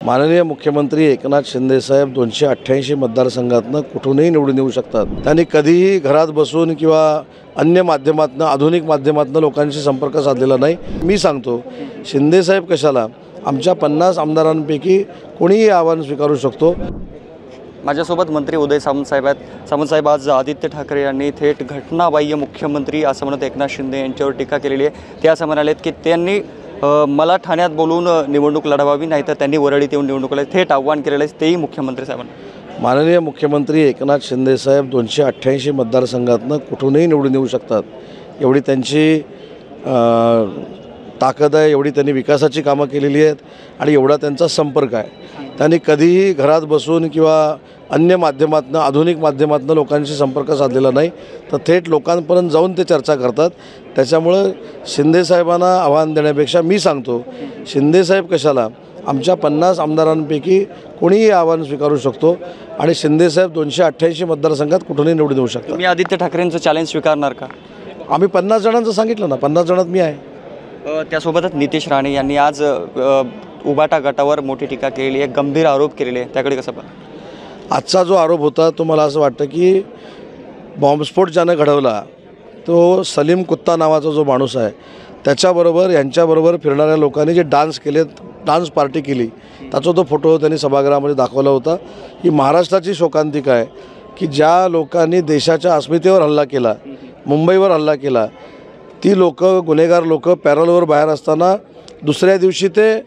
माननीय मुख्यमंत्री एकनाथ शिंदे साहेब 288 मतदारसंघातनं कुठूनही निवडून येऊ शकतात। त्यांनी कधीही घरात बसून किंवा अन्य माध्यमातनं आधुनिक माध्यमातनं लोकांशी संपर्क साधलेला नाही। मी सांगतो शिंदे साहेब कशाला, आमच्या 50 आमदारांपैकी कोणीही आव्हान स्वीकारू शकतो। माझ्यासोबत मंत्री उदय सामंत साहेब आहेत। सामंत साहेब, आज आदित्य ठाकरे यांनी थेट घटनाबाह्य मुख्यमंत्री असं म्हणत एकनाथ शिंदे यांच्यावर टीका केलेली आहे। ते असं म्हणालेत की त्यांनी मला ठाण्यात बोलून निवडणूक लढवावी, नाही तर त्यांनी वरळीत येऊन निवडणूक लढवावी, थेट आव्हान केलेलं आहे तेही मुख्यमंत्री साहेबांना। माननीय मुख्यमंत्री एकनाथ शिंदे साहेब 288 मतदारसंघातनं कुठूनही निवडून येऊ शकतात। एवढी त्यांची ताकद आहे, एवढी त्यांनी विकासाची कामं केलेली आहेत आणि एवढा त्यांचा संपर्क आहे। त्यांनी कधीही घरात बसून किंवा अन्य माध्यमातनं आधुनिक माध्यमातनं लोकांशी संपर्क साधलेला नाही, तर थेट लोकांपर्यंत जाऊन ते चर्चा करतात। त्याच्यामुळं शिंदे साहेबांना आव्हान देण्यापेक्षा मी सांगतो शिंदे साहेब कशाला, आमच्या 50 आमदारांपैकी कोणीही आव्हान स्वीकारू शकतो आणि शिंदे साहेब 288 मतदारसंघात कुठूनही निवडून येऊ शकतात। मी आदित्य ठाकरेंचं चॅलेंज स्वीकारणार का? आम्ही 50 जणांचं सांगितलं ना, 50 जणात मी आहे। त्यासोबतच नितेश राणे यांनी आज उबाटा गटावर मोठी टीका केलेली आहे, गंभीर आरोप केलेले आहे, त्याकडे कसं पाहता? आजचा जो आरोप होता तो मला असं वाटतं की बॉम्बस्फोट ज्यानं घडवला तो सलीम कुत्ता नावाचा जो माणूस आहे त्याच्याबरोबर यांच्याबरोबर फिरणाऱ्या लोकांनी जे डान्स केलेत, डान्स पार्टी केली, त्याचा तो फोटो त्यांनी सभागृहामध्ये दाखवला होता। ही महाराष्ट्राची शोकांतिका आहे की ज्या लोकांनी देशाच्या अस्मितेवर हल्ला केला, मुंबईवर हल्ला केला, ती लोकं, गुन्हेगार लोकं पॅरोलवर बाहेर असताना दुसऱ्या दिवशी ते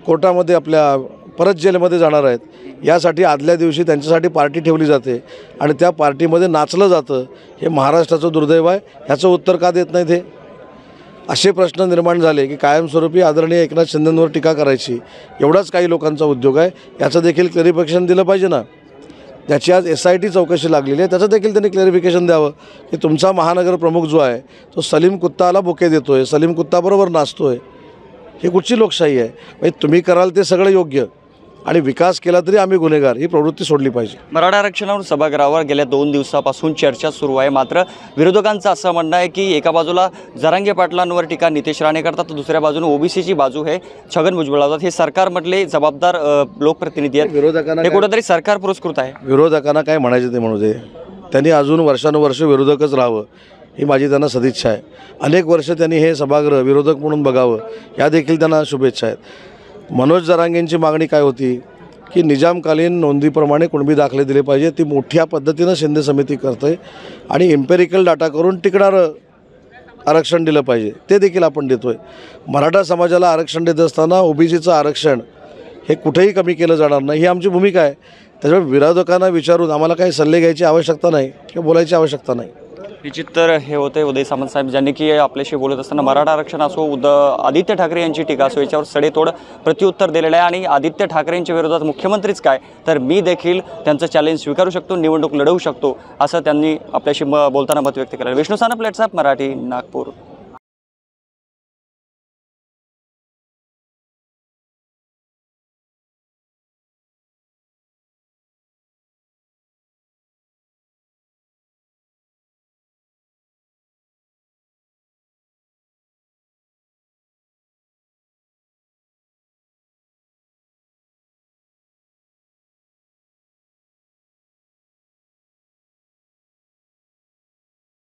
कोर्टामध्ये आपल्या परत जेलमध्ये जाणार आहेत। यासाठी आदल्या दिवशी त्यांच्यासाठी पार्टी ठेवली जाते आणि त्या पार्टीमध्ये नाचलं जातं। हे महाराष्ट्राचं दुर्दैव आहे। ह्याचं उत्तर का देत नाही ते? असे प्रश्न निर्माण झाले की कायमस्वरूपी आदरणीय एकनाथ शिंदेंवर टीका करायची एवढाच काही लोकांचा उद्योग आहे। याचं देखील क्लॅरिफिकेशन दिलं पाहिजे ना। त्याची आज SIT चौकशी लागलेली आहे, त्याचं देखील त्यांनी क्लॅरिफिकेशन द्यावं की तुमचा महानगर प्रमुख जो आहे तो सलीम कुत्ताला बुके देतो आहे, सलीम कुत्ताबरोबर नाचतो आहे। ही कुठची लोकशाही आहे? म्हणजे तुम्ही कराल ते सगळं योग्य आणि विकास केला तरी आम्ही गुन्हेगार, ही प्रवृत्ती सोडली पाहिजे। मराठा आरक्षणावर सभागृहावर गेल्या 2 दिवसापासून चर्चा सुरू आहे। मात्र विरोधकांचं असं म्हणणं आहे की एका बाजूला जरांगे पाटलांवर टीका नितेश राणे करतात, तर दुसऱ्या बाजूने OBCची बाजू हे छगन भुजबळ लावतात। हे सरकारमधले जबाबदार लोकप्रतिनिधी आहेत, विरोधकांना हे कुठेतरी सरकार पुरस्कृत आहे। विरोधकांना काय म्हणायचं ते म्हणू दे, त्यांनी अजून वर्षानुवर्ष विरोधकच राहावं ही माझी त्यांना सदिच्छा आहे। अनेक वर्ष त्यांनी हे सभागृह विरोधक म्हणून बघावं, या देखील त्यांना शुभेच्छा आहेत। मनोज जरांगेंची मागणी काय होती की निजामकालीन नोंदीप्रमाणे कुणबी दाखले दिले पाहिजे, ती मोठ्या पद्धतीनं शिंदे समिती करते आणि एम्पेरिकल डाटा करून टिकणारं आरक्षण दिलं पाहिजे, ते देखील आपण देतो आहे। मराठा समाजाला आरक्षण देत असताना OBCचं आरक्षण हे कुठेही कमी केलं जाणार नाही, ही आमची भूमिका आहे। त्याच्यामुळे विरोधकांना विचारून आम्हाला काही सल्ले घ्यायची आवश्यकता नाही किंवा बोलायची आवश्यकता नाही। निश्चित तर हे होते उदय सामंत साहेब, ज्यांनी की आपल्याशी बोलत असताना मराठा आरक्षण असो, आदित्य ठाकरे यांची टीका असो, याच्यावर सडेतोड प्रत्युत्तर दिलेलं आहे। आणि आदित्य ठाकरेंच्या विरोधात मुख्यमंत्रीच काय, तर मी देखील त्यांचं चॅलेंज स्वीकारू शकतो, निवडणूक लढवू शकतो, असं त्यांनी आपल्याशी बोलताना मत व्यक्त केलं। विष्णू सानप, लेट्सअप मराठी, नागपूर।